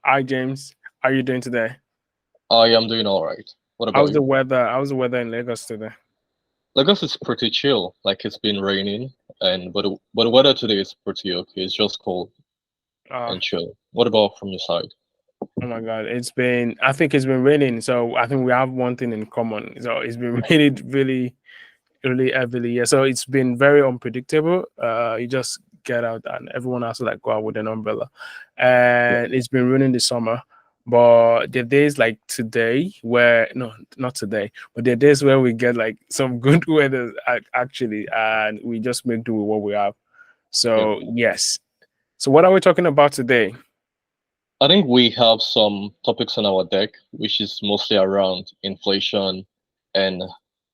Hi James, how are you doing today? I am doing all right. What about How's the you? weather? How's the weather in Lagos today? Lagos is pretty chill. Like it's been raining, and but the weather today is pretty okay. It's just cold Uh, and chill. What about from your side? oh my God, I think it's been raining, so I think we have one thing in common. So it's been raining really, really heavily. Yeah, so it's been very unpredictable. You just get out and everyone has to like go out with an umbrella, Yeah. and it's been raining this summer. But the days like today, where no, not today, but the days where we get like some good weather actually, and we just make do with what we have. Yeah. So yes. So what are we talking about today? I think we have some topics on our deck, which is mostly around inflation and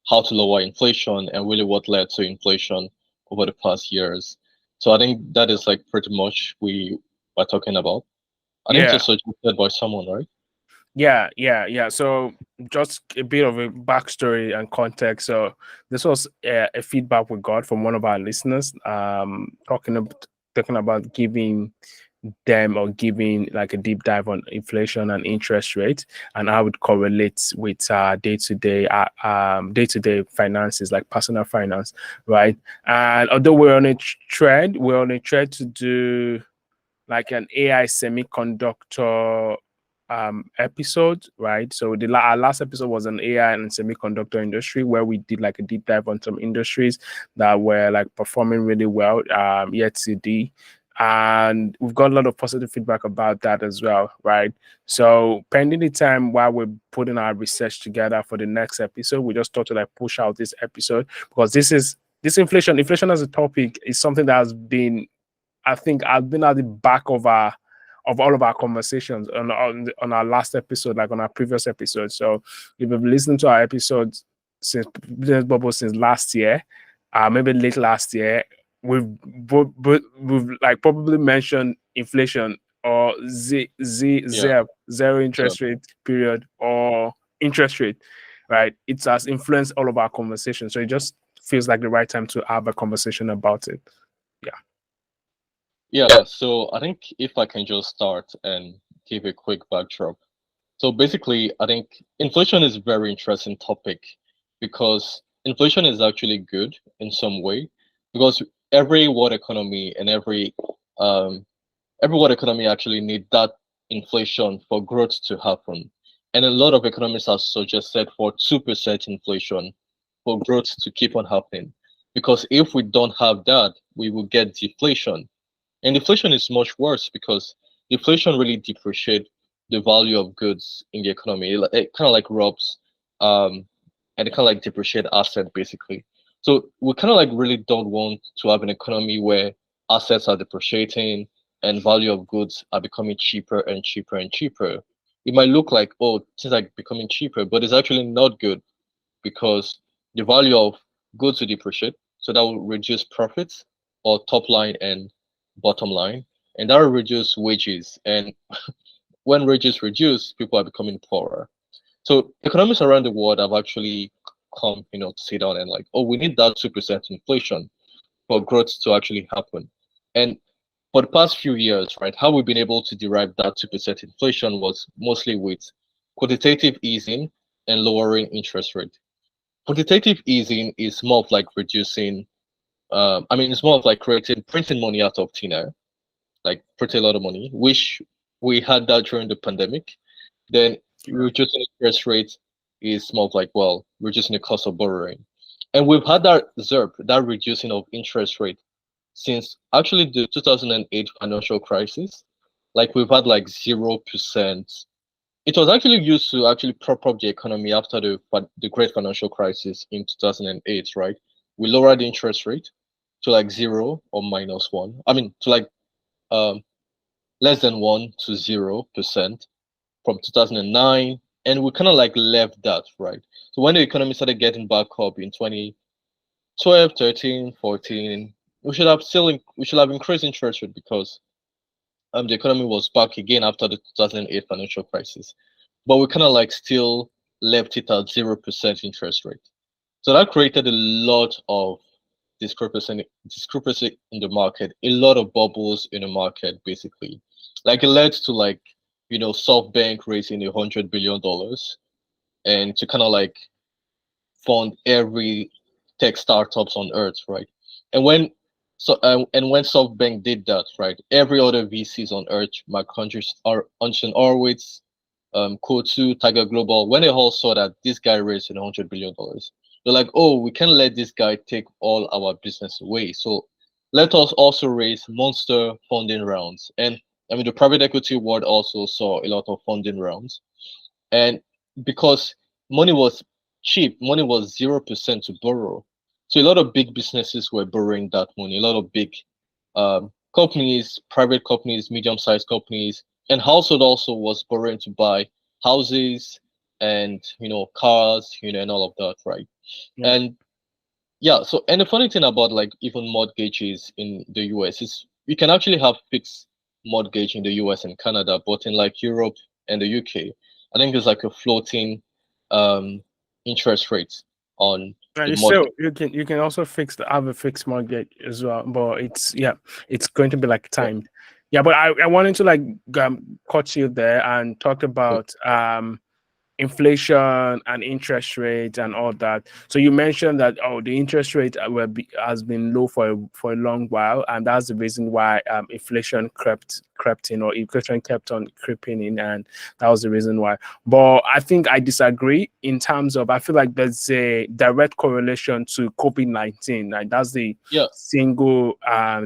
how to lower inflation and really what led to inflation over the past years. So I think that is like pretty much we are talking about. I think it Yeah, was suggested by someone, right? yeah. So just a bit of a backstory and context. So this was a feedback we got from one of our listeners, talking about giving them or giving like a deep dive on inflation and interest rate and how it correlates with day-to-day finances like personal finance, right? And although we're on a thread to do like an AI semiconductor episode, right? So our last episode was an AI and semiconductor industry where we did like a deep dive on some industries that were like performing really well yet today. And we've got a lot of positive feedback about that as well, right? So pending the time while we're putting our research together for the next episode, we just thought to like push out this episode because this inflation as a topic is something that has been, I think, I've been at the back of all of our conversations on our last episode, like on our previous episode. So if you've listened to our episodes since Business Bubble since last year, maybe late last year, we've like probably mentioned inflation or Yeah. zero Yeah. interest rate period or interest rate, right? It has influenced all of our conversations. So it just feels like the right time to have a conversation about it. Yeah. Yeah, so I think if I can just start and give a quick backdrop. So basically, I think inflation is a very interesting topic because inflation is actually good in some way because every world economy and um every world economy actually need that inflation for growth to happen. And a lot of economists have suggested for 2% inflation for growth to keep on happening. Because if we don't have that, we will get deflation, and deflation is much worse because deflation really depreciates the value of goods in the economy. It kind of like robs, and it kind of like depreciate asset basically. So we kind of like really don't want to have an economy where assets are depreciating and value of goods are becoming cheaper and cheaper and cheaper. It might look like, oh, things like becoming cheaper, but it's actually not good because the value of goods will depreciate. So that will reduce profits or top line and bottom line. And that will reduce wages. And when wages reduce, people are becoming poorer. So economists around the world have actually come, to sit down and like, oh, we need that 2% inflation for growth to actually happen. And for the past few years, right, how we've been able to derive that 2% inflation was mostly with quantitative easing and lowering interest rate. Quantitative easing is more of like reducing, it's more of like printing money out of thin air, like pretty a lot of money, which we had that during the pandemic. Then Yeah. reducing interest rates is more of like, well, reducing the cost of borrowing. And we've had that ZIRP, that reducing of interest rate since actually the 2008 financial crisis. Like we've had like 0%. It was actually used to actually prop up the economy after the great financial crisis in 2008, right? We lowered the interest rate to like 0 or -1. I mean, to like um less than 1 to 0% from 2009, and we kind of like left that, right? So when the economy started getting back up in 2012, 13, 14, we should have increased interest rate because the economy was back again after the 2008 financial crisis, but we kind of like still left it at 0% interest rate. So that created a lot of discrepancy in the market, a lot of bubbles in the market, basically. Like it led to like SoftBank raising $100 billion and to kind of like fund every tech startups on earth, right? And when and when SoftBank did that, right, every other VCs on earth, Mark Hunter's, Anshin Horowitz, Kotu, Tiger Global, when they all saw that this guy raised $100 billion, they're like, oh, we can't let this guy take all our business away. So let us also raise monster funding rounds. And I mean, the private equity world also saw a lot of funding rounds. And because money was cheap, money was 0% to borrow. So a lot of big businesses were borrowing that money. A lot of big companies, private companies, medium-sized companies, and household also was borrowing to buy houses and cars, and all of that, right? Yeah. And yeah, so and the funny thing about like even mortgages in the US is you can actually have fixed mortgage in the US and Canada, but in like Europe and the UK, I think there's like a floating um interest rate on And the you still mortgage. you can also have a fixed mortgage as well, but it's going to be like Yeah, timed. Yeah, but I wanted to like cut you there and talk yeah, about inflation and interest rate and all that. So you mentioned that the interest rate has been low for a long while, and that's the reason why inflation crept in, or inflation kept on creeping in, and that was the reason why. But I think I disagree in terms of, I feel like there's a direct correlation to COVID-19. Like that's the yeah. single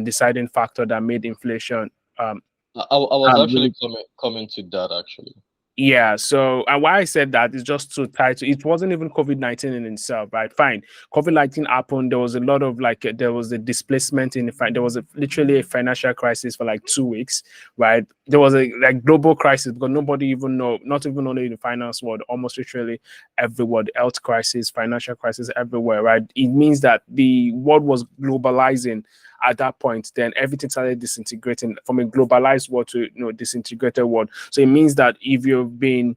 deciding factor that made inflation I was actually really. coming to that actually. Yeah, so and why I said that is just to tie to, it wasn't even COVID-19 in itself, right? Fine. COVID-19 happened. There was a lot of like there was a displacement in there was literally a financial crisis for like 2 weeks, right? There was a like global crisis because nobody even know, not even only in the finance world, almost literally everywhere, the health crisis, financial crisis everywhere, right? It means that the world was globalizing at that point. Then everything started disintegrating from a globalized world to disintegrated world. So it means that if you've been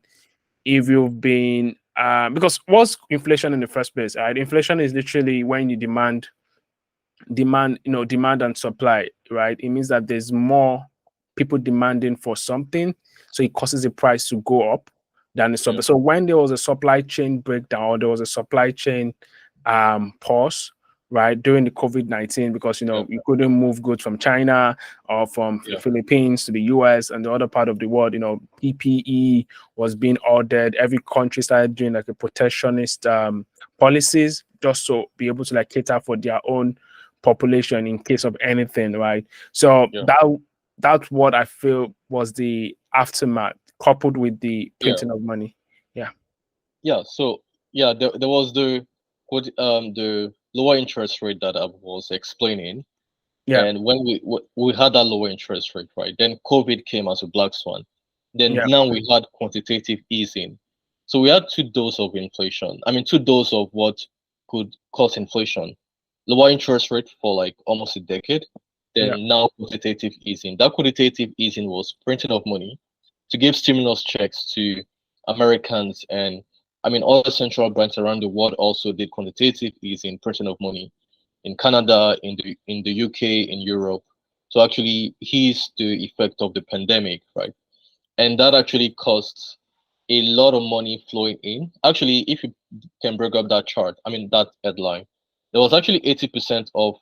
because what's inflation in the first place, right? Inflation is literally when you demand and supply, right? It means that there's more people demanding for something, so it causes the price to go up than the supply. Yeah, So when there was a supply chain breakdown, or there was a supply chain pause, right, during the COVID-19, because yeah, you couldn't move goods from China or from the yeah, Philippines to the US and the other part of the world, PPE was being ordered. Every country started doing like a protectionist policies just to be able to like cater for their own population in case of anything, right? So yeah, that's what I feel was the aftermath, coupled with the yeah, printing of money. Yeah, yeah. So yeah, there was the lower interest rate that I was explaining. yeah, And when we had that lower interest rate, right? Then COVID came as a black swan. Then yeah, now we had quantitative easing. So we had two doses of inflation. I mean, two doses of what could cause inflation. Lower interest rate for like almost a decade. yeah. Then now quantitative easing. That quantitative easing was printing of money to give stimulus checks to Americans, and I mean other central banks around the world also did quantitative easing, printing of money in Canada, in the UK, in Europe, to actually ease the effect of the pandemic, right? And that actually costs a lot of money flowing in. Actually, if you can break up that chart, I mean that headline, there was actually 80% of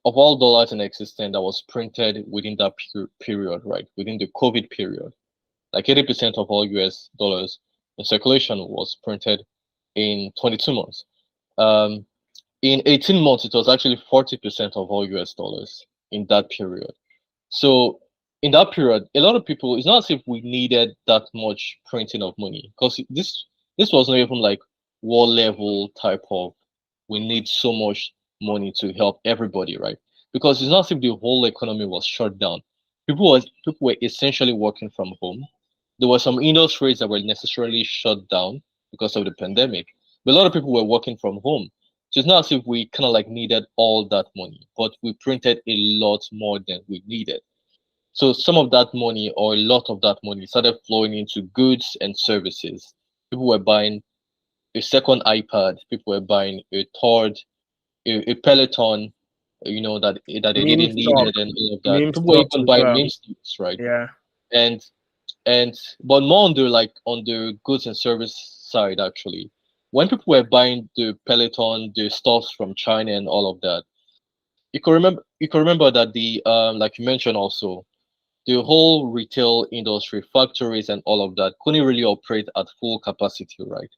all dollars in existence that was printed within that period, right? Within the COVID period, like 80% of all US dollars in circulation was printed in 22 months. Um, in 18 months, it was actually 40% of all US dollars in that period. So in that period, a lot of people, it's not as if we needed that much printing of money, because this was not even like war level type of we need so much money to help everybody, right? Because it's not as if the whole economy was shut down. People were essentially working from home. There were some industries that were necessarily shut down because of the pandemic, but a lot of people were working from home. So it's not as if we kind of like needed all that money, but we printed a lot more than we needed. So some of that money, or a lot of that money, started flowing into goods and services. People were buying a second iPad. People were buying a third, a Peloton, that they Meme didn't need stock, it and all of that. meme People were stocks even as buying well. meme stocks, right? Yeah, And But more on the goods and service side actually. When people were buying the Peloton, the stuff from China and all of that, you can remember that the like you mentioned also, the whole retail industry, factories and all of that couldn't really operate at full capacity, right?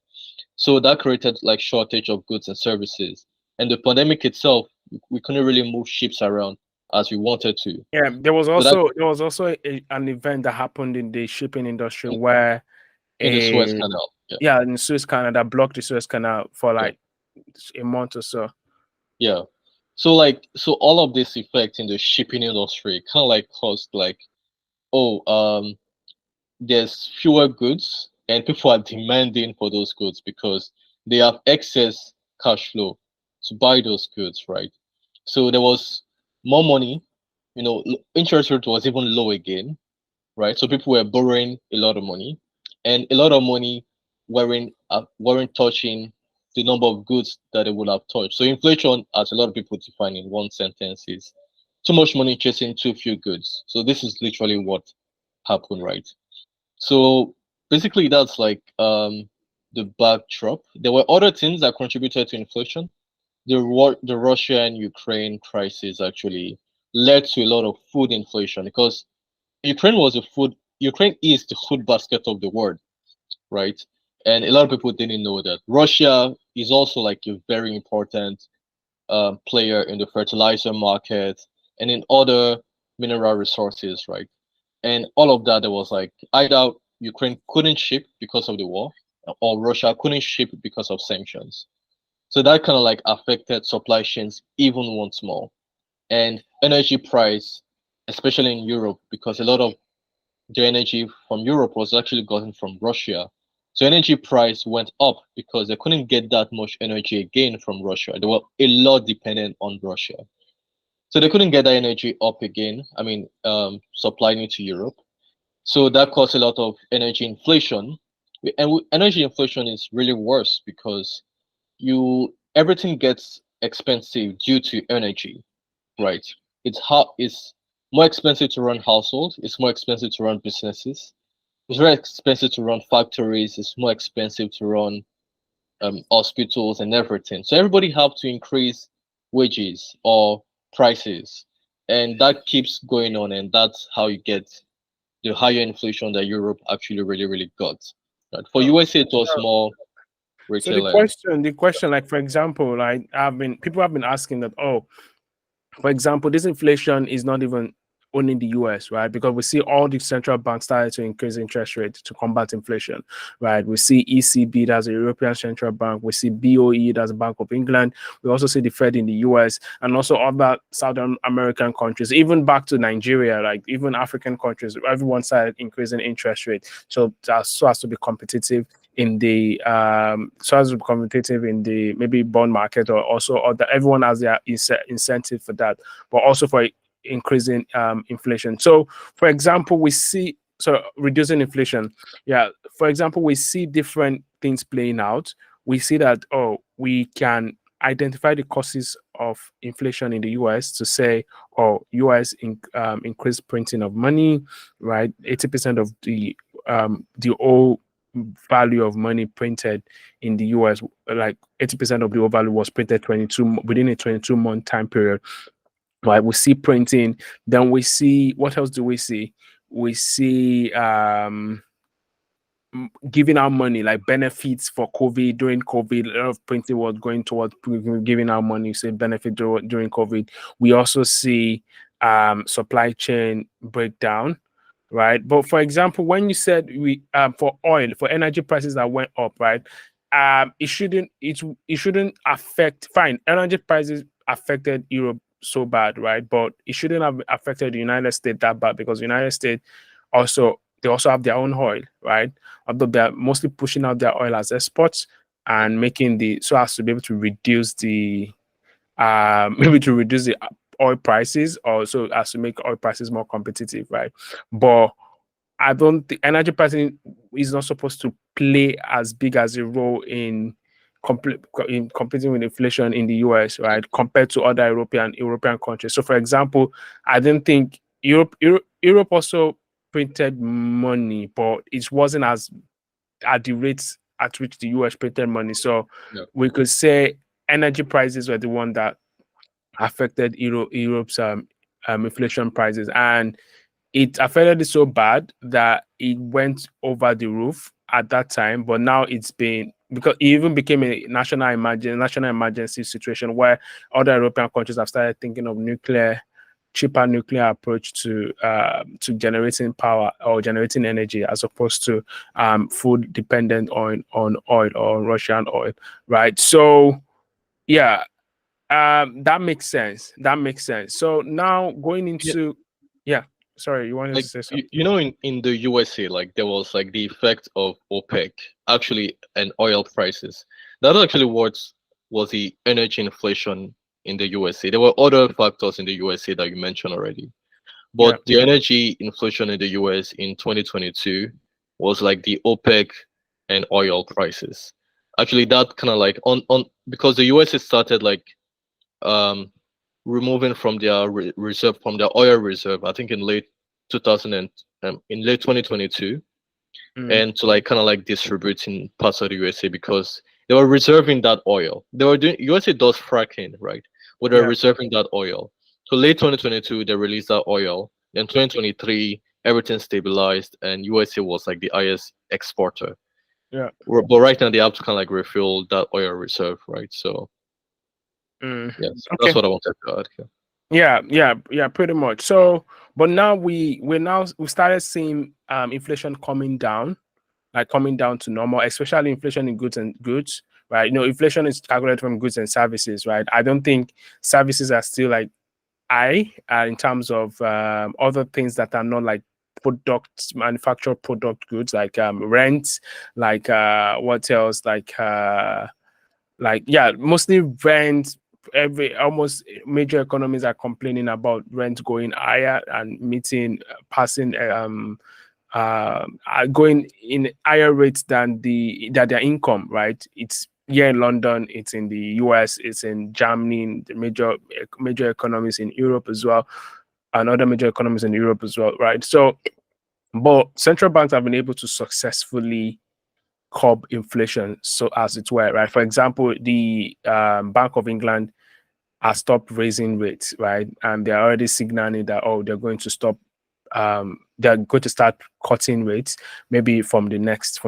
So that created like shortage of goods and services. And the pandemic itself, we couldn't really move ships around as we wanted to. Yeah, So that there was also an event that happened in the shipping industry where in the Suez a Canal. Yeah. yeah, in Suez Canal, that blocked the Suez Canal for Yeah. like a month or so. Yeah. So all of this effect in the shipping industry kind of like caused like, oh, there's fewer goods and people are demanding for those goods because they have excess cash flow to buy those goods, right? So there was more money, interest rate was even low again, right? So people were borrowing a lot of money, and a lot of money weren't touching the number of goods that they would have touched. So inflation, as a lot of people define in one sentence, is too much money chasing too few goods. So this is literally what happened, right? So basically, that's like the backdrop. There were other things that contributed to inflation. The Russia and Ukraine crisis actually led to a lot of food inflation because Ukraine is the food basket of the world, right? And a lot of people didn't know that. Russia is also like a very important player in the fertilizer market and in other mineral resources, right? And all of that, there was like either Ukraine couldn't ship because of the war, or Russia couldn't ship because of sanctions. So that kind of like affected supply chains even once more. And energy price, especially in Europe, because a lot of the energy from Europe was actually gotten from Russia. So energy price went up because they couldn't get that much energy again from Russia. They were a lot dependent on Russia. So they couldn't get that energy up again. I mean, supplying it to Europe. So that caused a lot of energy inflation. And energy inflation is really worse because everything gets expensive due to energy, right? It's more expensive to run households. It's more expensive to run businesses. It's very expensive to run factories. It's more expensive to run hospitals and everything. So everybody have to increase wages or prices, and that keeps going on, and that's how you get the higher inflation that Europe actually really really got. Right? For So, USA, it was so more so the retail and question, the question, like for example, like people have been asking that, oh, for example, this inflation is not even only in the US, right? Because we see all the central banks started to increase interest rates to combat inflation, right? We see ECB, that's the European Central Bank. We see BOE, that's the Bank of England. We also see the Fed in the US and also other Southern American countries, even back to Nigeria, like even African countries, everyone started increasing interest rate. So as to be competitive in the so as to be competitive in the maybe bond market, or also other, everyone has their incentive for that, but also for increasing inflation. So for example, we see, so reducing inflation, yeah, for example, we see different things playing out. We see that, oh, we can identify the causes of inflation in the US to say, oh, increased printing of money, right? 80% of the whole value of money printed in the US, like 80% of the whole value was printed within a 22-month time period. Right, we see printing, then we see, what else do we see? We see giving out money, like benefits for COVID. During COVID, a lot of printing was going towards giving out money, say benefit during COVID. We also see supply chain breakdown, right? But for example, when you said for oil, for energy prices that went up, right? It shouldn't affect, fine, energy prices affected Europe so bad, right? But it shouldn't have affected the United States that bad, because the United States they also have their own oil, right? Although they're mostly pushing out their oil as exports and making so as to be able to reduce the maybe to reduce the oil prices, or so as to make oil prices more competitive, right? But I don't think energy pricing is not supposed to play as big as a role in competing with inflation in the US, right? Compared to other European countries. So, for example, I don't think Europe also printed money, but it wasn't as at the rates at which the US printed money. So Yeah. we could say energy prices were the one that affected Europe's inflation prices, and it affected it so bad that it went over the roof at that time. But now it's been, because it even became a national emergency situation where other European countries have started thinking of cheaper nuclear approach to generating power or generating energy, as opposed to food dependent on oil or Russian oil, right? So yeah, that makes sense. That makes sense. So now going Yeah, into, yeah, sorry, you wanted to like say something? in the USA, like there was like the effect of OPEC actually and oil prices. That actually was the energy inflation in the USA. There were other factors in the USA that you mentioned already. Yeah, But the energy inflation in the US in 2022 was like the OPEC and oil prices. Actually, that kind of like on because the US has started like um removing from their reserve from their oil reserve. I think in late 2000 and in late 2022, mm, and to like kind of like distributing parts of the USA because they were reserving that oil. They were doing USA does fracking, right? But they're yeah, reserving that oil. So late 2022, they released that oil. Then 2023, everything stabilized, and USA was like the highest exporter. yeah. But right now, they have to kind of like refill that oil reserve, right? So Mm. yeah, so that's Okay. what I wanted to add here. Yeah, pretty much. So, but now we started seeing inflation coming down, like coming down to normal, especially inflation in goods, right? You know, inflation is calculated from goods and services, right? I don't think services are still like in terms of other things that are not like manufactured product goods, like rent, like what else, like yeah, mostly rent. Almost major economies are complaining about rent going higher and passing going in higher rates than their income, right? It's here in London, it's in the US, it's in Germany, the major economies in Europe as well, and other major economies in Europe as well, right? So, but central banks have been able to successfully curb inflation, so as it were, right? For example, the Bank of England has stopped raising rates, right? And they're already signaling that, oh, they're going to start cutting rates maybe from their next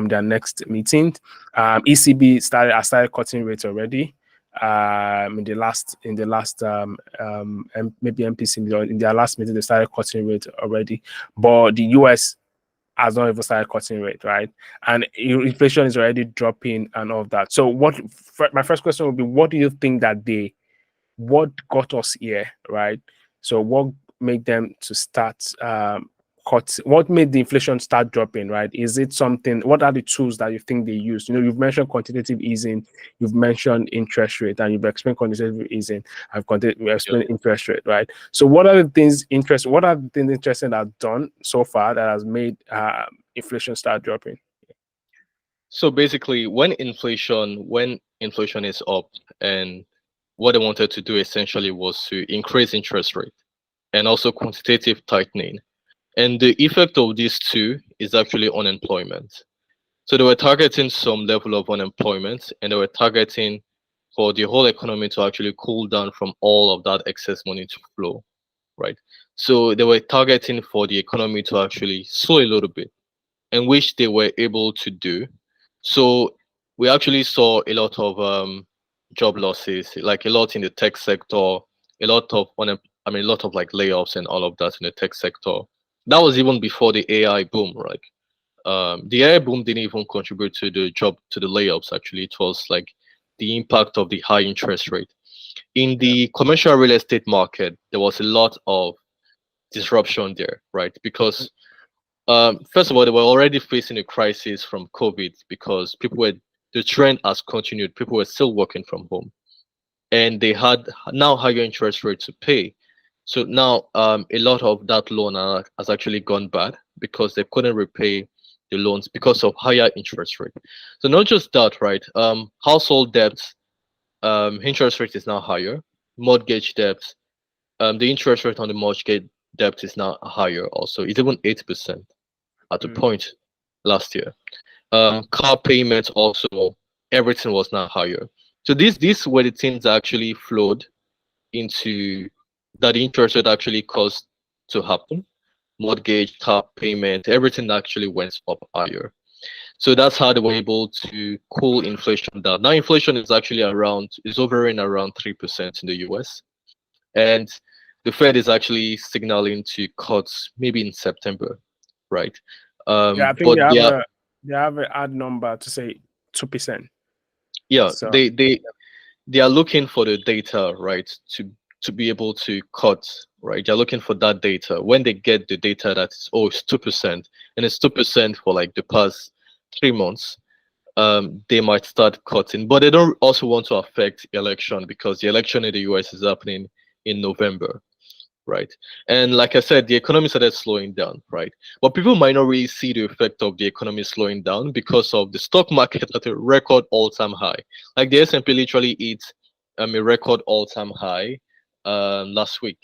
meeting. ECB started cutting rates already. Maybe MPC in their last meeting they started cutting rates already, but the US has not even started cutting rate, right? And inflation is already dropping and all of that. So, my first question would be, what do you think what got us here, right? So, what made them to start what made the inflation start dropping, right? Is it something? What are the tools that you think they use? You know, you've mentioned quantitative easing, you've mentioned interest rate, and you've explained quantitative easing. We've Yeah. explained interest rate, right? So, what are the things interesting? What are the things interesting that I've done so far that has made inflation start dropping? So basically, when inflation is up, and what they wanted to do essentially was to increase interest rate and also quantitative tightening. And the effect of these two is actually unemployment. So they were targeting some level of unemployment, and they were targeting for the whole economy to actually cool down from all of that excess money to flow, right? So they were targeting for the economy to actually slow a little bit, and which they were able to do. So we actually saw a lot of job losses, like a lot in the tech sector, a lot of a lot of like layoffs and all of that in the tech sector. That was even before the AI boom, right? The AI boom didn't even contribute to the layoffs. Actually, it was like the impact of the high interest rate in Yeah. the commercial real estate market. There was a lot of disruption there, right? Because first of all, they were already facing a crisis from COVID because the trend has continued. People were still working from home, and they had now higher interest rates to pay. So now a lot of that loan has actually gone bad because they couldn't repay the loans because of higher interest rate. So not just that, right? Household debts, interest rate is now higher. Mortgage debts, the interest rate on the mortgage debt is now higher also. It's even 8%. at a point last year. Car payments also, everything was now higher. So these were the things that actually flowed into that the interest rate actually caused to happen. Mortgage, car payment, everything actually went up higher. So that's how they were able to cool inflation down. Now inflation is hovering around 3% in the US. And the Fed is actually signaling to cuts maybe in September, right? Yeah, I think But they have a hard number to say 2%. yeah, So they are looking for the data, right, to be able to cut, right? They're looking for that data. When they get the data that's it's 2%, and it's 2% for like the past 3 months, they might start cutting. But they don't also want to affect election because the election in the US is happening in November, right? And like I said, the economy started slowing down, right? But people might not really see the effect of the economy slowing down because of the stock market at a record all-time high. Like the S&P literally hit a record all-time high last week,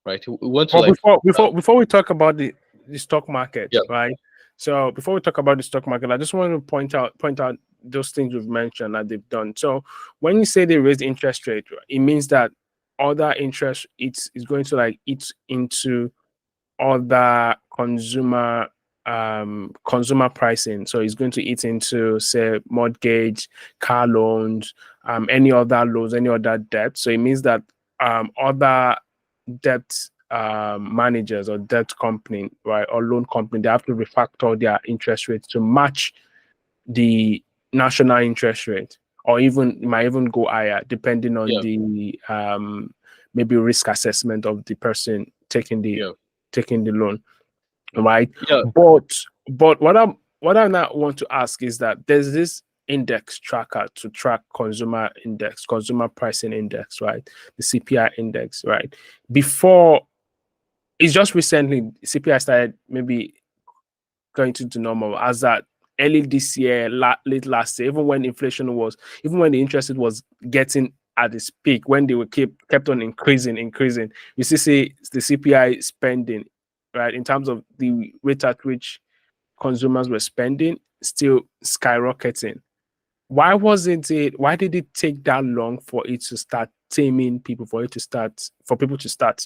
right? We went to but like before we talk about the stock market, yeah, right? So before we talk about the stock market, I just want to point out those things we've mentioned that they've done. So when you say they raise interest rate, it means that other interest is going to like eat into other consumer pricing. So it's going to eat into, say, mortgage, car loans, any other loans, any other debt. So it means that other debt managers or debt company, right, or loan company, they have to refactor their interest rates to match the national interest rate, or even it might even go higher depending on yeah, the maybe risk assessment of the person taking the yeah, loan, right? yeah, But what I now want to ask is that there's this index tracker to track consumer pricing index, right? The CPI index, right? Before, it's just recently CPI started maybe going to normal, as that early this year, late last year, even when the interest rate was getting at its peak, when they were kept on increasing, you see the CPI spending, right, in terms of the rate at which consumers were spending, still skyrocketing. Why did it take that long for it to start taming people, for people to start,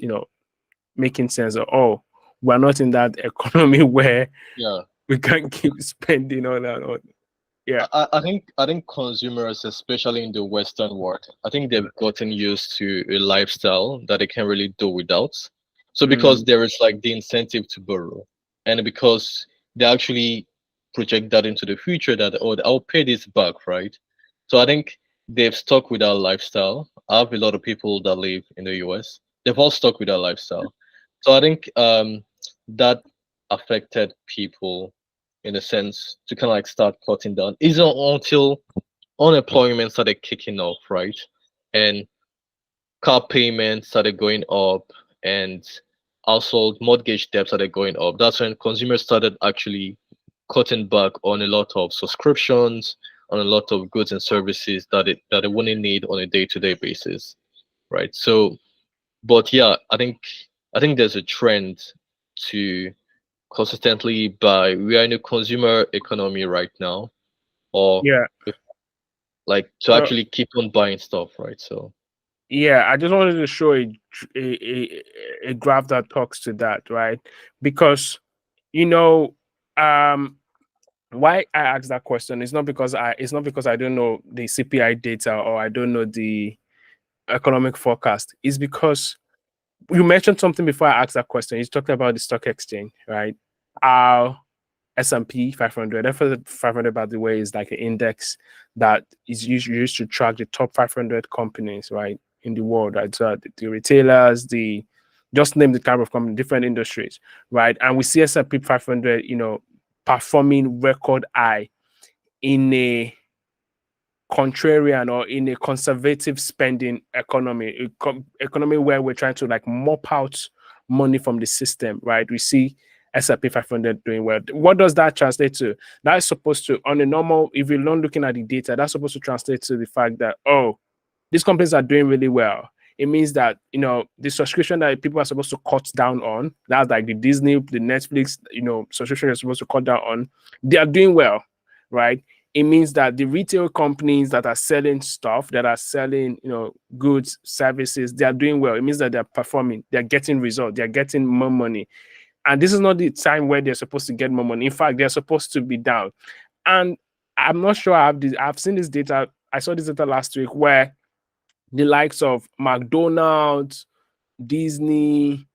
making sense of, oh, we're not in that economy where yeah. we can't keep spending all that on. Yeah. I think consumers, especially in the Western world, I think they've gotten used to a lifestyle that they can't really do without. So because Mm. there is like the incentive to borrow, and because they actually project that into the future that I'll pay this back, right? So I think they've stuck with that lifestyle. I have a lot of people that live in the US. They've all stuck with that lifestyle. So I think that affected people in a sense to kind of like start cutting down. Isn't until unemployment started kicking off, right? And car payments started going up and household mortgage debt started going up. That's when consumers started actually cutting back on a lot of subscriptions, on a lot of goods and services that they wouldn't need on a day-to-day basis, right? So, but yeah, I think there's a trend to consistently buy. We are in a consumer economy right now, or Yeah. if, like to So actually keep on buying stuff, right? So yeah, I just wanted to show a graph that talks to that, right? Because you know, um, why I asked that question is not because I don't know the CPI data or I don't know the economic forecast. It's because you mentioned something before I asked that question. You talked about the stock exchange, right? Our S&P 500. S&P 500, by the way, is like an index that is used to track the top 500 companies, right, in the world. Right? So the retailers, just name the type of company, different industries, right? And we see S&P 500, performing record high in a contrarian or in a conservative spending economy, economy where we're trying to like mop out money from the system, right? We see S&P 500 doing well. What does that translate to? That is supposed to, on a normal, if you're not looking at the data, that's supposed to translate to the fact that, oh, these companies are doing really well. it means that, you know, the subscription that people are supposed to cut down on, that's like the Disney, the Netflix, you know, subscription you're supposed to cut down on, they are doing well, right? It means that the retail companies that are selling stuff, that are selling, you know, goods, services, they are doing well. It means that they're performing, they're getting results, they're getting more money. And this is not the time where they're supposed to get more money. In fact, they're supposed to be down. And I'm not sure I've seen this data. I saw this data last week where the likes of McDonald's, Disney,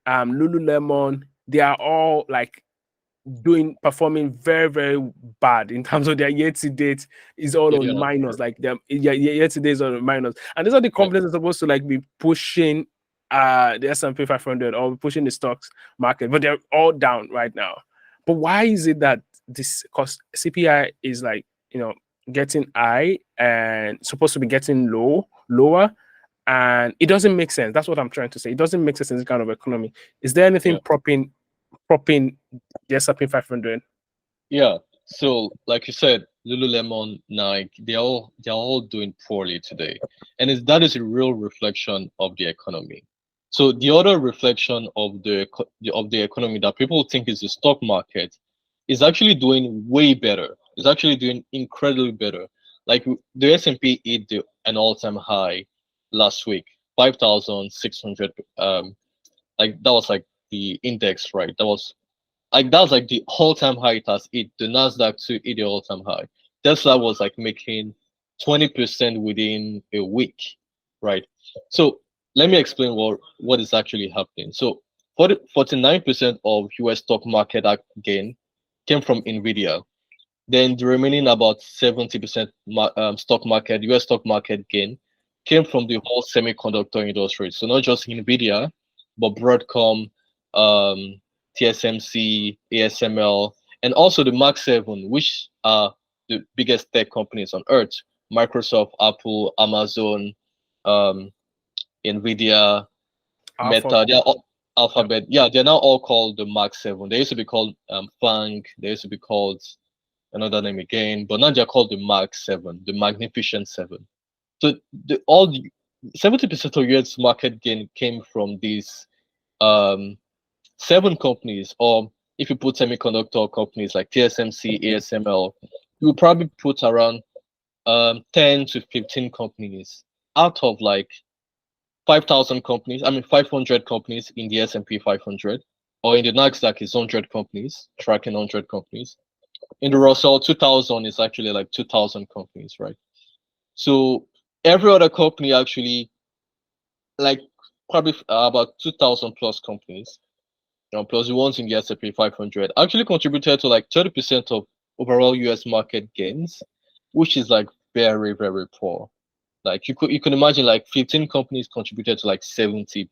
Lululemon, they are all like performing very, very bad in terms of their year to date is all Yeah, on they're not minus. sure. Like their year to date is on minus. And these are the companies that are supposed to like be pushing the S&P 500 or pushing the stocks market, but they're all down right now. But why is it that this, because CPI is like, you know, getting high and supposed to be getting lower, and it doesn't make sense. That's what I'm trying to say. It doesn't make sense in this kind of economy. Is there anything Yeah. propping the S&P 500? Yeah. So, like you said, Lululemon, Nike, they're all doing poorly today, and that is a real reflection of the economy. So the other reflection of the economy that people think is the stock market is actually doing way better. It's actually doing incredibly better. Like the S&P hit an all-time high last week, 5,600. Like that was like the index, right? That was like the all-time high it has hit. The Nasdaq too hit the all-time high. Tesla was like making 20% within a week, right? So let me explain what is actually happening. So 49% of US stock market gain came from Nvidia. Then the remaining about 70% US stock market gain came from the whole semiconductor industry. So not just Nvidia, but Broadcom, um, TSMC, ASML, and also the Mark 7, which are the biggest tech companies on earth: Microsoft, Apple, Amazon, um, Nvidia, Meta. They are all Alphabet. Yeah, they're now all called the Mark 7. They used to be called FANG. They used to be called another name again, but now they're called the Mark 7, the Magnificent 7. So all the 70% of US market gain came from these um, 7 companies, or if you put semiconductor companies like TSMC, ASML, you will probably put around 10 to 15 companies out of like 5,000 companies. I mean, 500 companies in the S&P 500, or in the Nasdaq is 100 companies, tracking 100 companies. In the Russell 2000 is actually like 2,000 companies, right? So every other company actually, like probably about 2,000 plus companies, plus the ones in the S&P 500, actually contributed to like 30% of overall US market gains, which is like very, very poor. Like you could imagine like 15 companies contributed to like 70%,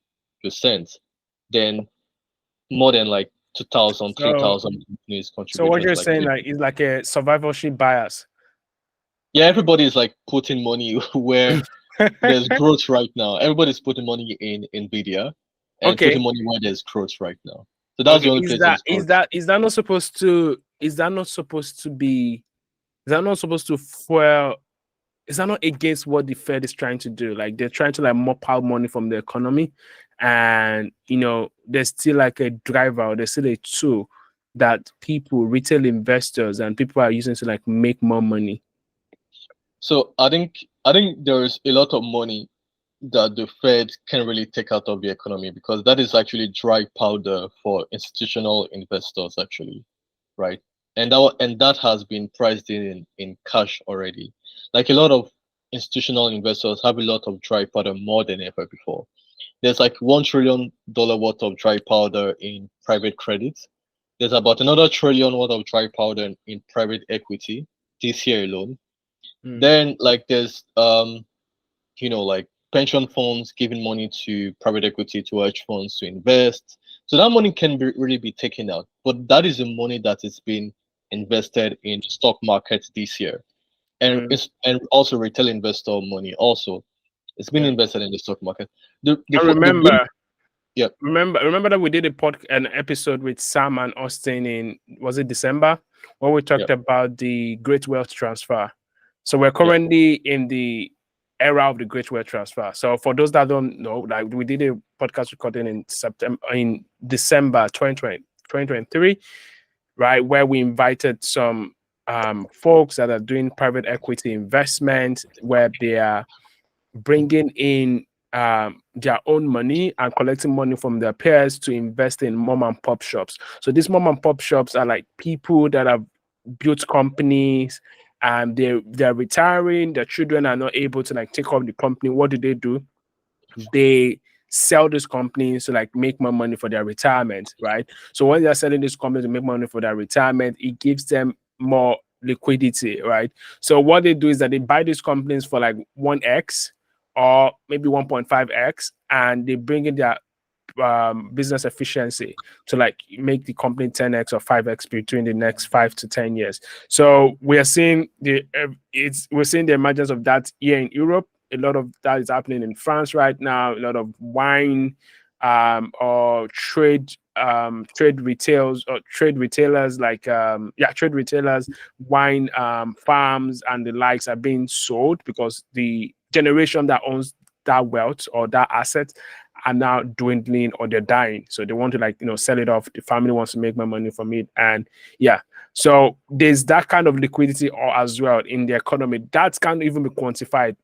then more than like 2,000, So, 3,000 companies so what contributed you're to like saying like is like a survivorship bias. yeah, everybody's like putting money where there's growth right now. Everybody's putting money in Nvidia and Okay. putting money where there's growth right now. So that's Okay. the only place there's growth. Is that not supposed to fuel, is that not against what the Fed is trying to do? Like they're trying to like mop out money from the economy, and you know, there's still like a driver, or there's still a tool that retail investors and people are using to like make more money. So I think there's a lot of money that the Fed can really take out of the economy because that is actually dry powder for institutional investors actually, right? And that has been priced in cash already. Like a lot of institutional investors have a lot of dry powder more than ever before. There's like $1 trillion worth of dry powder in private credit. There's about another trillion worth of dry powder in private equity this year alone. Then like there's like pension funds giving money to private equity to hedge funds to invest. So that money can really be taken out, but that is the money that is being invested in stock markets this year, and also retail investor money also. It's been Yeah. invested in the stock market. The I the blame, remember. yeah, Remember that we did an episode with Sam and Austin in, was it December, where we yeah, talked about the great wealth transfer. So we're yeah, currently in the era of the Great Wealth Transfer. So for those that don't know, like we did a podcast recording in December 2023, right, where we invited some folks that are doing private equity investment, where they are bringing in their own money and collecting money from their peers to invest in mom and pop shops. So these mom and pop shops are like people that have built companies and they're retiring, their children are not able to like take up the company. What do? They sell these companies to like make more money for their retirement, right? So when they're selling these companies to make money for their retirement, it gives them more liquidity, right? So what they do is that they buy these companies for like 1x or maybe 1.5x, and they bring in their business efficiency to like make the company 10x or 5x between the next 5 to 10 years. So we are seeing we're seeing the emergence of that here in Europe. A lot of that is happening in France right now. A lot of wine or trade retailers like trade retailers, wine farms and the likes are being sold because the generation that owns that wealth or that asset are now dwindling or they're dying. So they want to like, sell it off. The family wants to make more money from it. And yeah, so there's that kind of liquidity or as well in the economy. That can't even be quantified,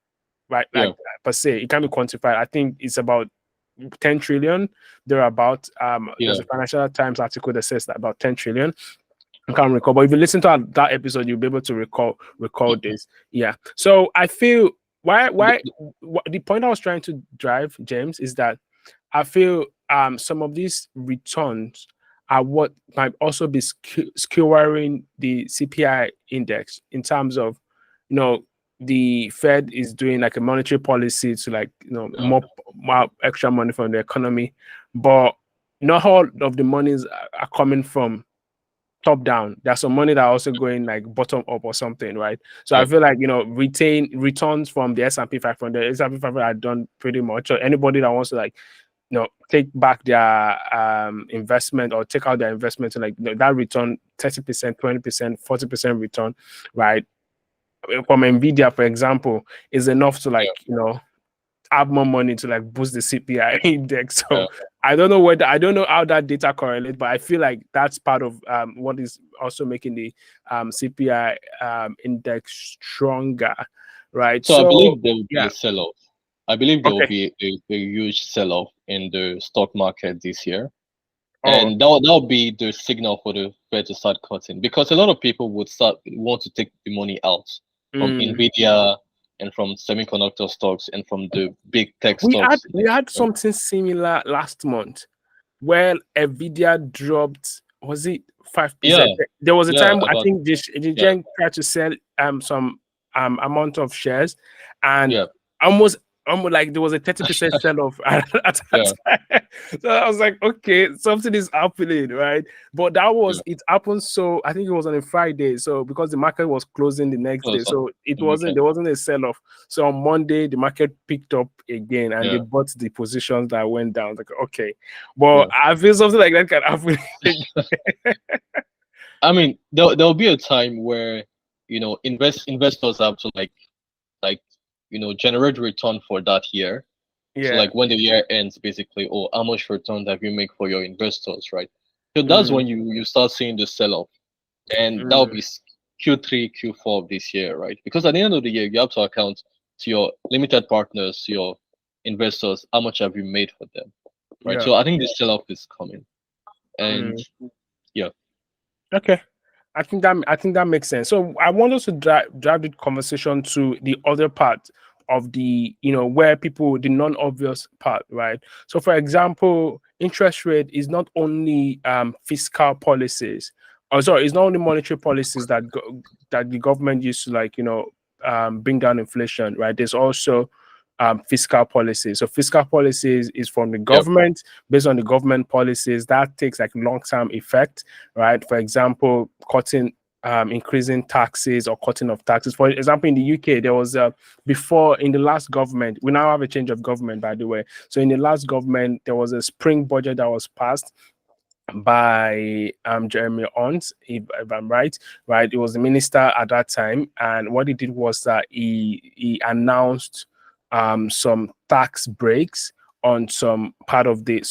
right? Like per se, it can be quantified. I think it's about 10 trillion. Thereabout. There's a Financial Times article that says that about 10 trillion. I can't recall, but if you listen to that episode, you'll be able to recall this. Yeah. So I feel why the point I was trying to drive, James, is that I feel some of these returns are what might also be skewering the CPI index in terms of, the Fed is doing like a monetary policy to like, more extra money from the economy, but not all of the monies are coming from top down. There's some money that are also going like bottom up or something, right? So I feel like retain returns from the S&P 500. S&P 500 are done pretty much. So anybody that wants to like take back their investment or take out their investment to like that return 30%, 20%, 40% return, right? From Nvidia, for example, is enough to like have more money to like boost the CPI index. So I don't know how that data correlates, but I feel like that's part of what is also making the CPI index stronger, right? So I believe there will be a sell-off. I believe there will be a huge sell-off in the stock market this year. And that'll be the signal for the Fed to start cutting, because a lot of people want to take the money out from Nvidia and from semiconductor stocks and from the big tech stocks. We had something similar last month where Nvidia dropped, was it 5%? Yeah. There was a time I think the Gen tried to sell some amount of shares, and almost like there was a 30% sell-off at that time. So I was like, okay, something is happening, right? But that was it happened. So I think it was on a Friday. So because the market was closing the next day, so there wasn't a sell-off. So on Monday the market picked up again, and they bought the positions that went down. Like, okay, but I feel something like that can happen. I mean, there'll be a time where investors have to like generate return for that year. So like when the year ends, basically, how much return have you make for your investors, right? So that's when you start seeing the sell-off, and that'll be Q3, Q4 of this year, right? Because at the end of the year, you have to account to your limited partners, to your investors, how much have you made for them, right? So I think the sell-off is coming, and okay. I think that makes sense. So I want us to drive the conversation to the other part of the, where people, the non-obvious part, right? So for example, interest rate is not only fiscal policies, it's not only monetary policies that the government used to like, bring down inflation, right? There's also fiscal policies. So fiscal policies is from the government, based on the government policies that takes like long-term effect, right? For example, increasing taxes or cutting of taxes. For example, in the UK, there was before, in the last government, we now have a change of government, by the way. So in the last government, there was a spring budget that was passed by Jeremy Hunt, if I'm right. It was the minister at that time, and what he did was that he announced some tax breaks on some part of the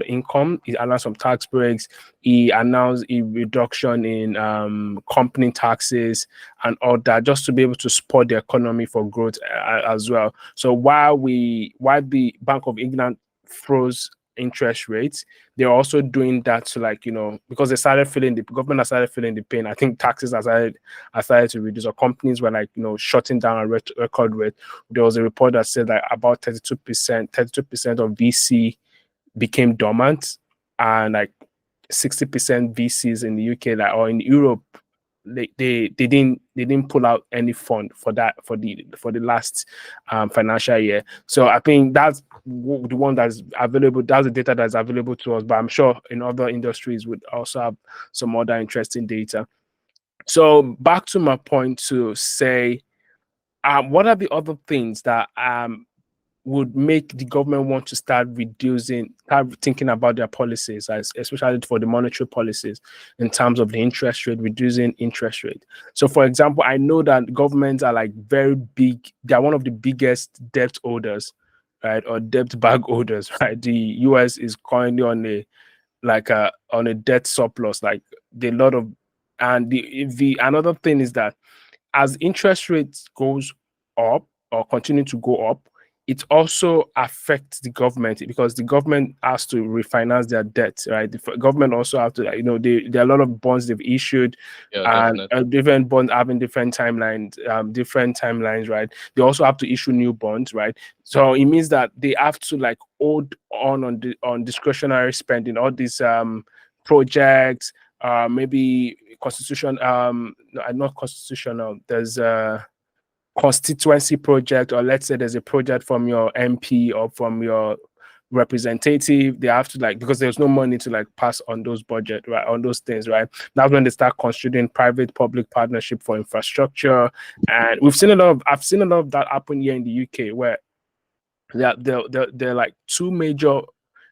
income. He announced some tax breaks. He announced a reduction in company taxes and all that, just to be able to support the economy for growth as well. So while the Bank of England froze interest rates, they're also doing that to, like, because the government has started feeling the pain. I think taxes have started to reduce, or companies were, like, shutting down a record rate. There was a report that said that about 32% of VC became dormant, and like 60% VCs in the UK, like, or in Europe, they didn't pull out any fund for that for the last financial year. So I think that's the one that's available. That's the data that's available to us. But I'm sure in other industries would also have some other interesting data. So back to my point to say, what are the other things that would make the government want to start thinking about their policies, especially for the monetary policies, in terms of the interest rate, reducing interest rate? So, for example, I know that governments are, like, very big. They are one of the biggest debt holders, right, or debt bag holders, right? The US is currently on a debt surplus, like, the lot of, and the another thing is that as interest rates goes up or continue to go up, it also affects the government, because the government has to refinance their debt, right? The government also have to, there are a lot of bonds they've issued, Yeah, and definitely. different bonds having different timelines, right? They also have to issue new bonds, right? So it means that they have to, like, hold on discretionary spending, all these projects, maybe constitution, not constitutional. There's a constituency project, or let's say there's a project from your MP or from your representative. They have to, like, because there's no money to, like, pass on those budget, right, on those things, right? That's when they start considering private-public partnership for infrastructure. And I've seen a lot of that happen here in the UK, where there are, like, two major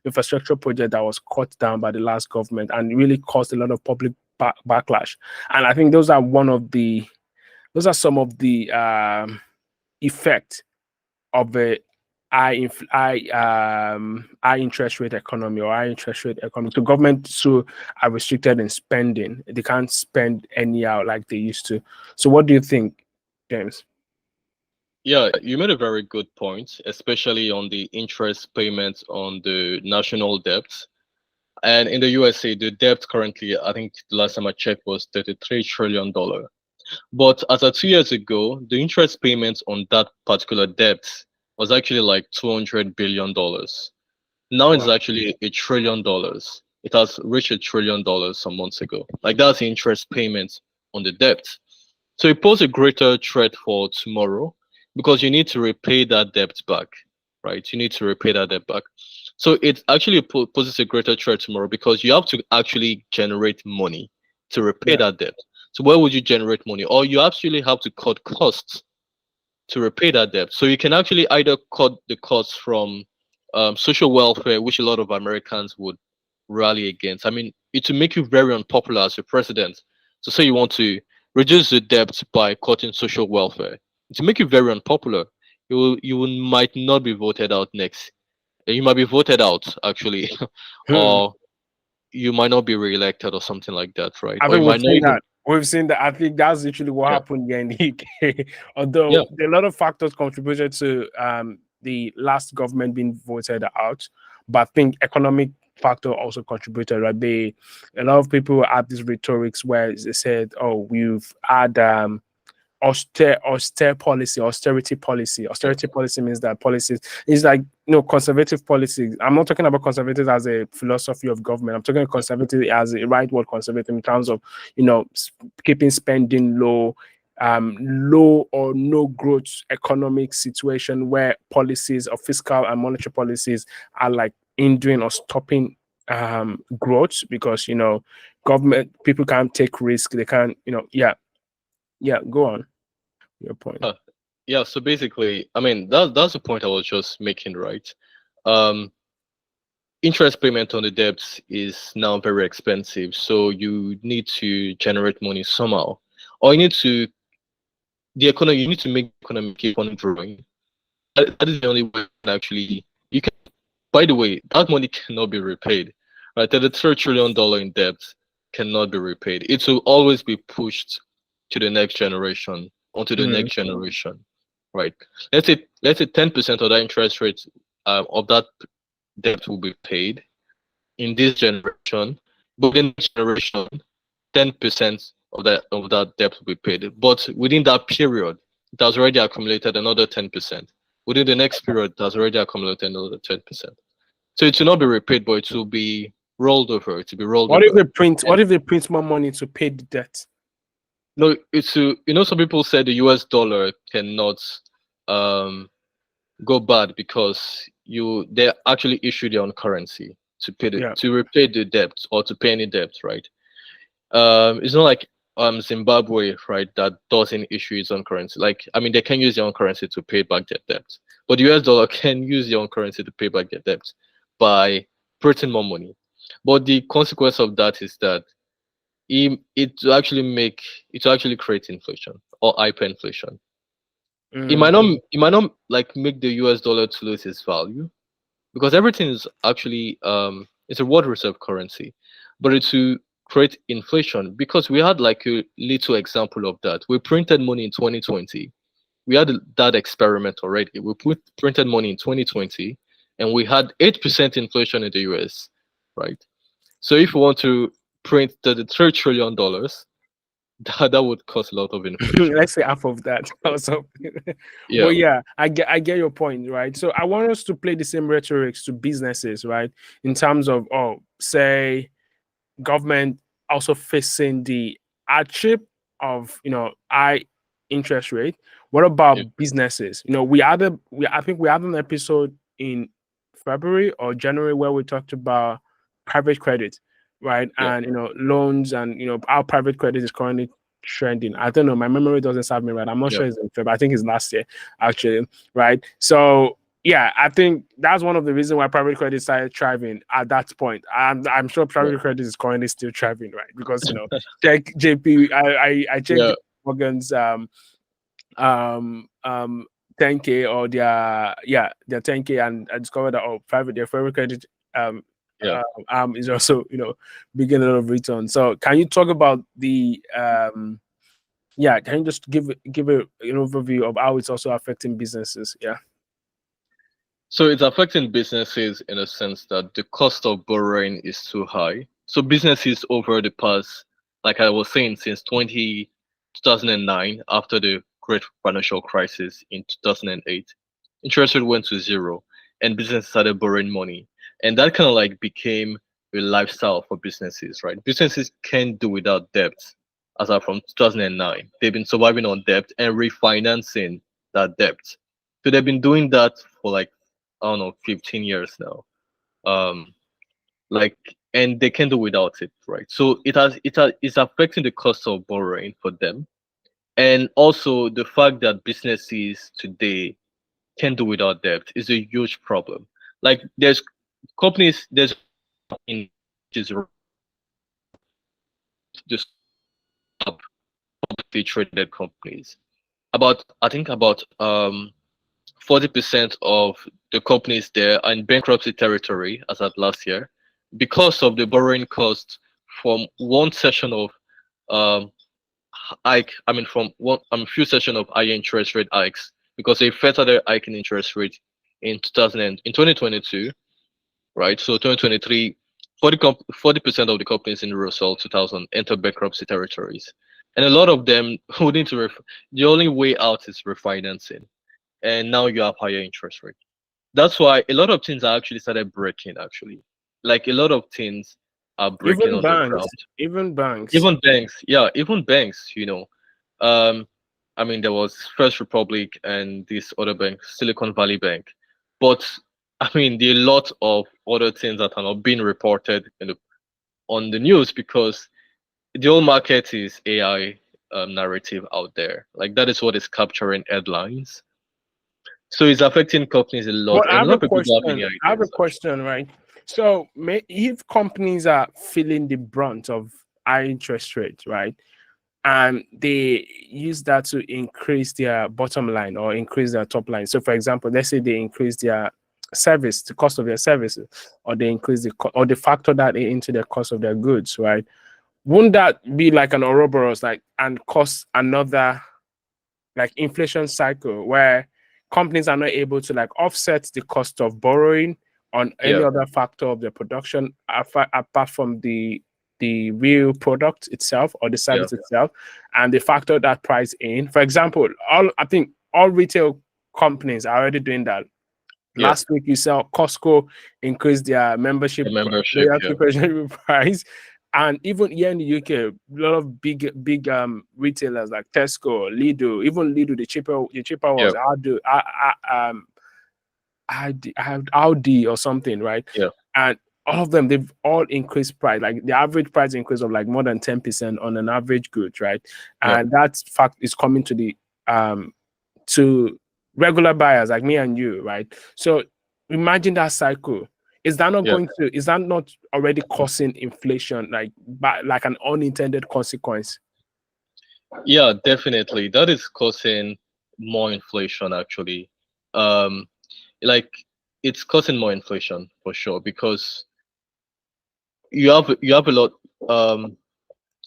infrastructure project that was cut down by the last government, and really caused a lot of public backlash. And I think those are some of the effect of a high interest rate economy, or high interest rate economy. So governments are restricted in spending. They can't spend anyhow like they used to. So what do you think, James? Yeah, you made a very good point, especially on the interest payments on the national debt. And in the USA, the debt currently, I think the last time I checked, was $33 trillion. But as of 2 years ago, the interest payments on that particular debt was actually like $200 billion. Now it's Wow. actually $1 trillion. It has reached $1 trillion some months ago. Like, that's the interest payments on the debt. So it poses a greater threat for tomorrow, because you need to repay that debt back, right? You need to repay that debt back. So it actually poses a greater threat tomorrow, because you have to actually generate money to repay Yeah. that debt. So where would you generate money? Or you actually have to cut costs to repay that debt. So you can actually either cut the costs from social welfare, which a lot of Americans would rally against. I mean, it will make you very unpopular as a president. So say you want to reduce the debt by cutting social welfare. It will make you very unpopular. Might not be voted out next. You might be voted out, actually, Hmm. or you might not be re-elected or something like that, right? I Or you think might not even. we've seen that. I think that's literally what Yeah, happened here in the UK. yeah, Although there are a lot of factors contributed to the last government being voted out, but I think economic factor also contributed. Right, a lot of people had this rhetorics where they said, "Oh, we've had austerity policy. yeah. Austerity policy means that policies is like, conservative policy. I'm not talking about conservative as a philosophy of government. I'm talking conservative as a right word, conservative in terms of, keeping spending low or no growth economic situation, where policies of fiscal and monetary policies are, like, hindering or stopping growth, because government people can't take risk. They can't, yeah, go on your point. Uh, yeah, so basically, I mean, that's the point I was just making, right? Um, Interest payment on the debts is now very expensive, so you need to generate money somehow, or you need to make the economy keep on growing. that is the only way actually you can. By the way, that money cannot be repaid. Right, the $3 trillion in debt cannot be repaid. It will always be pushed to the next generation, onto the Mm. next generation. Right. Let's say 10% of that interest rate of that debt will be paid in this generation, but in the next generation, 10% of that debt will be paid. But within that period, it has already accumulated another 10%. Within the next period, it has already accumulated another 10%. So it will not be repaid, but it will be rolled over. It will be rolled What if over. they print? What if they print more money to pay the debt? No, it's some people say the US dollar cannot um go bad because they actually issue their own currency Yeah. to repay the debt or to pay any debt, right? It's not like Zimbabwe, right, that doesn't issue its own currency. Like, I mean, they can use their own currency to pay back their debt, but the US dollar can use their own currency to pay back their debt by printing more money. But the consequence of that is that it will actually create inflation or hyperinflation. Mm. It might not like make the US dollar to lose its value because everything is actually it's a world reserve currency, but it's to create inflation because we had like a little example of that. We printed money in 2020. We had that experiment already. Printed money in 2020, and we had 8% inflation in the US, right? So if you want to print $33 trillion, that would cause a lot of inflation. Let's say half of that. Also, but Yeah, yeah, I get your point, right? So I want us to play the same rhetorics to businesses, right? In terms of say government also facing the hardship of high interest rate. What yeah, about businesses? I think we had an episode in February or January where we talked about private credit, right? yeah, And loans and how private credit is currently trending. I don't know. My memory doesn't serve me right. I'm not yeah, sure it's in February. I think it's last year, actually, right? So yeah, I think that's one of the reasons why private credit started thriving at that point. I'm sure yeah, private credit is currently still thriving, right? Because check JP, I checked yeah, Morgan's 10K or their 10K, and I discovered that their private credit um yeah. is also beginning a lot of return. So can you talk about the can you just give an overview of how it's also affecting businesses? Yeah. So it's affecting businesses in a sense that the cost of borrowing is too high. So businesses over the past, like I was saying, since 2009, after the great financial crisis in 2008, interest rate went to zero and businesses started borrowing money. And that kind of like became a lifestyle for businesses, right? Businesses can't do without debt as of from 2009. They've been surviving on debt and refinancing that debt. So they've been doing that for like I don't know, 15 years now. Um, like, and they can't do without it, right? So it's affecting the cost of borrowing for them, and also the fact that businesses today can't do without debt is a huge problem. Like, there's in which is just publicly traded companies. About I think about 40% of the companies there are in bankruptcy territory as at last year because of the borrowing cost from one session of um from one few session of higher interest rate hikes because they first started hiking interest rate in 2022, right? So 2023, 40% of the companies in the Russell 2000 entered bankruptcy territories, and a lot of them who need to the only way out is refinancing, and now you have higher interest rate. That's why a lot of things are actually started breaking. Actually, like a lot of things are breaking Even on the banks, ground. even banks. Even banks, yeah, even banks. Um, I mean, there was First Republic and this other bank, Silicon Valley Bank, but I mean, there are a lot of other things that are not being reported on the news because the whole market is AI narrative out there. Like that is what is capturing headlines. So it's affecting companies a lot, But I and a have lot a of people don't have question. any I have a ideas. question, right? So, if companies are feeling the brunt of high interest rates, right? and they use that to increase their bottom line or increase their top line. So, for example, let's say they increase their service, the cost of their services, or they increase or they factor that into the cost of their goods, right? Wouldn't that be like an Ouroboros, like, and cause another like inflation cycle where companies are not able to like offset the cost of borrowing on any other factor of their production apart from the real product itself or the service itself, and they factor that price in? For example, I think all retail companies are already doing that. Last week, you saw Costco increase their membership, price, and even here in the UK, a lot of big retailers like Tesco, Lidl, even Lidl, the cheaper ones, Audi or something, right? Yeah. And all of them, they've all increased price. Like the average price increase of like more than 10% on an average good, right? And that fact is coming to regular buyers like me and you, right? So imagine that cycle. Is that not is that not already causing inflation, like an unintended consequence? Yeah, definitely. That is causing more inflation actually. Like it's causing more inflation for sure, because you have a lot,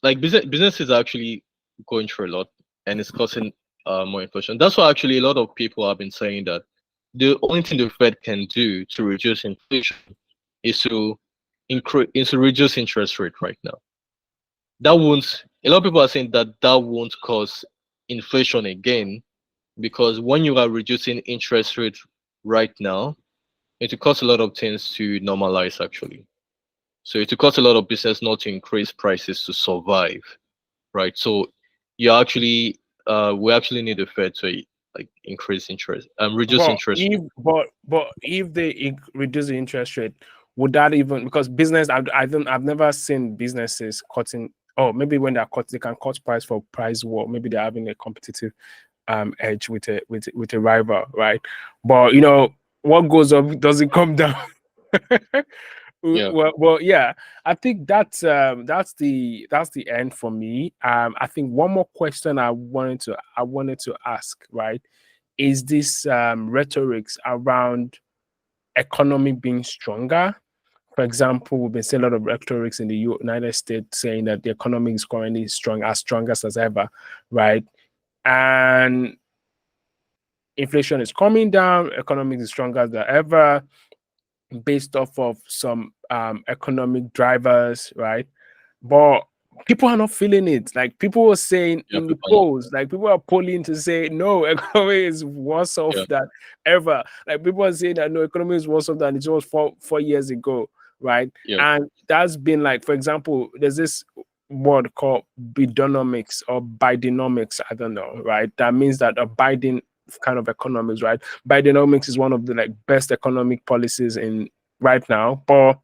like businesses are actually going through a lot, and it's causing more inflation. That's why actually a lot of people have been saying that the only thing the Fed can do to reduce inflation is to reduce interest rate right now. That won't, a lot of people are saying that that won't cause inflation again, because when you are reducing interest rate right now, it will cause a lot of things to normalize actually. So it will cause a lot of business not to increase prices to survive, right? So you actually we actually need the Fed to like increase interest and reduce interest rate. But if they reduce the interest rate, would that even, because business, I've never seen businesses cutting. Oh, maybe when they're cut, they can cut price for price war. Maybe they're having a competitive edge with a rival, right? But you know what goes up doesn't come down. Well, yeah, I think that's the end for me. I think one more question I wanted to ask, right, is this rhetorics around economy being stronger. For example, we've been seeing a lot of rhetorics in the United States saying that the economy is currently strongest as ever, right? And inflation is coming down, economy is stronger than ever, based off of some economic drivers, right? But people are not feeling it. Like people were saying in the polls, like people are polling to say no, economy is worse off than ever. Like people are saying that no, economy is worse off than it was 4 years ago, right? And that's been like, for example, there's this word called Bidenomics or Bidenomics. I don't know, right? That means that a Biden kind of economics, right? Bidenomics is one of the like best economic policies in right now, but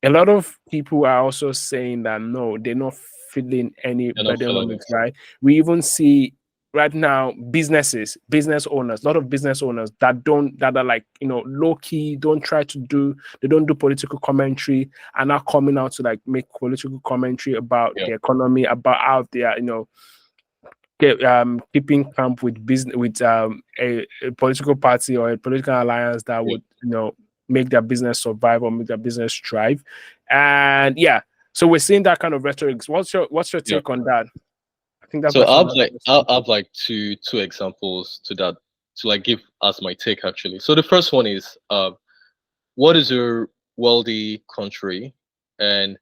a lot of people are also saying that no, they're not feeling any Bidenomics, right? We even see right now business owners, a lot of business owners that are like, you know, low key, they don't do political commentary, and not coming out to like make political commentary about the economy, about how they are, you know, keeping camp with business with a political party or a political alliance that would, you know, make their business survive or make their business thrive. And yeah, so we're seeing that kind of rhetoric. What's your take on that? I think that's so. I've like two examples to that to like give as my take actually. So the first one is what is a wealthy country? And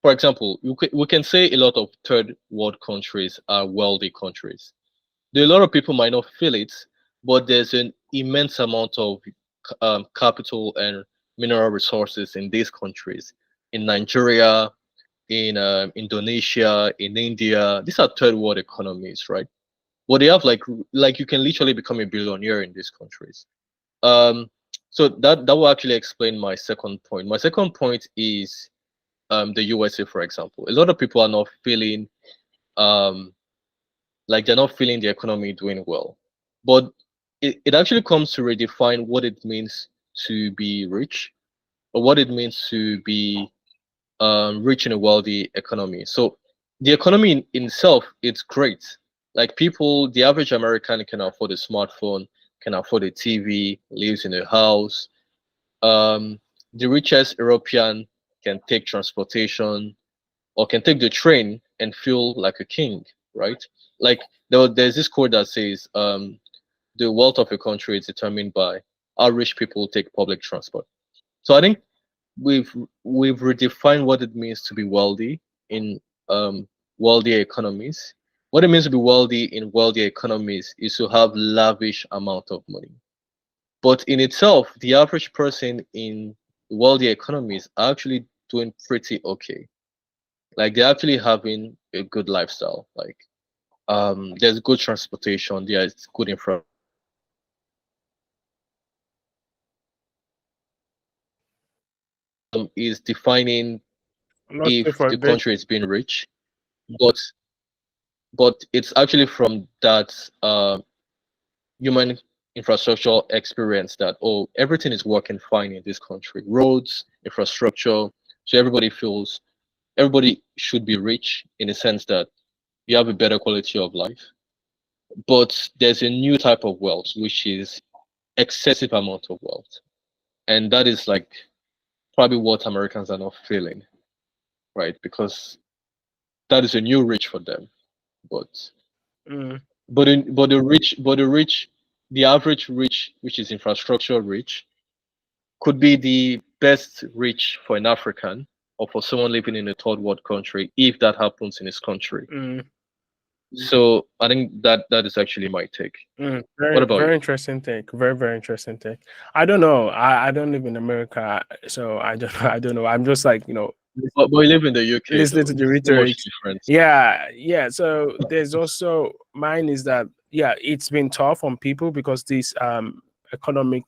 for example, we can say a lot of third world countries are wealthy countries. A lot of people might not feel it, but there's an immense amount of capital and mineral resources in these countries. In Nigeria, in Indonesia, in India, these are third world economies, right? But they have like you can literally become a billionaire in these countries. So that will actually explain my second point. My second point is the USA, for example. A lot of people are not feeling like they're not feeling the economy doing well. But it actually comes to redefine what it means to be rich, or what it means to be rich in a wealthy economy. So the economy in itself, it's great. Like people, the average American can afford a smartphone, can afford a TV, lives in a house. The richest European can take transportation or can take the train and feel like a king, right? Like there's this quote that says, the wealth of a country is determined by how rich people take public transport. So I think we've we've redefined what it means to be wealthy in wealthy economies. What it means to be wealthy in wealthy economies is to have lavish amount of money. But in itself, the average person in wealthy economies are actually doing pretty okay. Like they're actually having a good lifestyle. Like there's good transportation, there's good infrastructure. Is defining I'm not sure if for a the bit. country is being rich, but it's actually from that human infrastructure experience that, oh, everything is working fine in this country, roads, infrastructure, so everybody should be rich in the sense that you have a better quality of life. But there's a new type of wealth, which is excessive amount of wealth, and that is like probably what Americans are not feeling, right? Because that is a new rich for them. But Mm, the rich, the average rich, which is infrastructure rich, could be the best rich for an African or for someone living in a third world country if that happens in his country. mm, So I think that is actually my take. What very, about you? very interesting take. Very, very interesting take. I don't know. I don't live in America, so I don't I don't know. I'm just like, But we live in the UK listening though. to the It's not much rhetoric. different. Yeah, yeah. So there's also mine is that yeah, it's been tough on people because this economic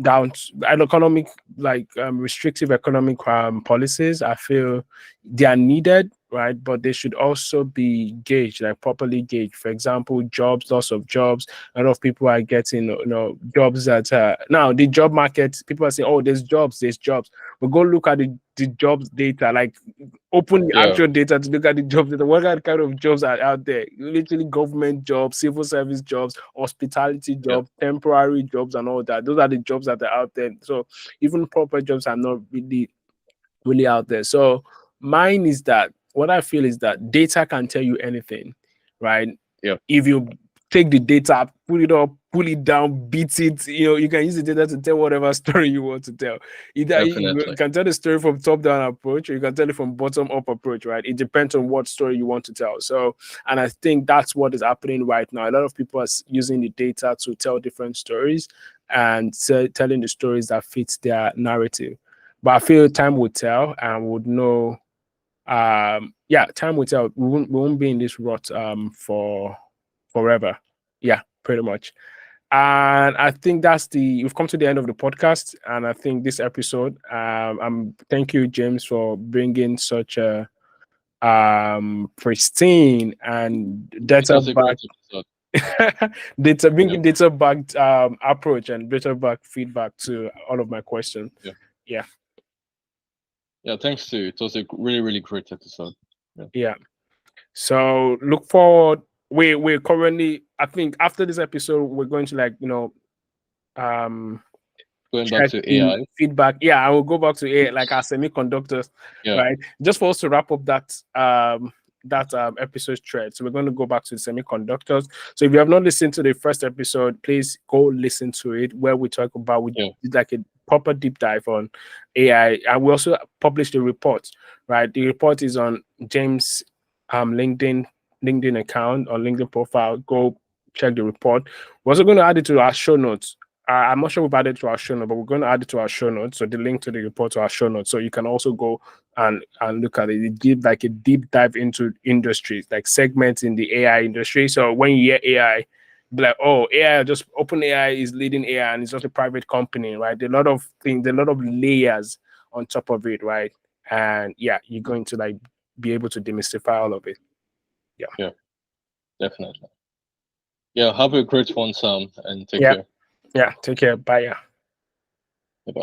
down and economic like restrictive economic policies, I feel they are needed, right? But they should also be gauged, like properly gauged. For example, jobs, loss of jobs. A lot of people are getting jobs that now the job market, people are saying, oh, there's jobs, but go look at the jobs data, like open the Yeah, actual data to look at the job data. What kind of jobs are out there? Literally government jobs, civil service jobs, hospitality yeah, jobs, temporary jobs, and all that. Those are the jobs that are out there. So even proper jobs are not really out there. So mine is that what I feel is that data can tell you anything, right? yeah, If you take the data, pull it up, pull it down, beat it, you can use the data to tell whatever story you want to tell. Either you definitely. can tell the story from top down approach, or you can tell it from bottom up approach, right? It depends on what story you want to tell. So, and I think that's what is happening right now. A lot of people are using the data to tell different stories and telling the stories that fits their narrative. But I feel time will tell and would know. Yeah, time will tell. We won't be in this rut for forever. Yeah, pretty much. And I think we've come to the end of the podcast. And I think this episode, thank you, James, for bringing such a pristine and It was a great episode. bringing Yeah, data backed approach and data backed feedback to all of my questions. yeah, Yeah. yeah. Thanks to you. It was a really, really great episode. Yeah, Yeah. So look forward. We're currently, I think after this episode, we're going to um going back check to the AI. feedback. Yeah, I will go back to it like our semiconductors, Yeah, right? Just for us to wrap up that episode thread. So we're going to go back to the semiconductors. So if you have not listened to the first episode, please go listen to it where we yeah, did like a proper deep dive on AI. And we also published a report, right? The report is on James LinkedIn account or LinkedIn profile. Go check the report. We're also going to add it to our show notes. I'm not sure we've added it to our show notes, but we're going to add it to our show notes. So the link to the report to our show notes, so you can also go and look at it. It gives like a deep dive into industries, like segments in the AI industry. So when you hear AI, be like, oh, AI, just open AI is leading AI, and it's just a private company, right? A lot of things, a lot of layers on top of it, right? And yeah, you're going to like be able to demystify all of it. Yeah. yeah, definitely. Yeah, have a great one, Sam, and take Yeah. care. Yeah. Take care. Bye. Yeah. Bye bye.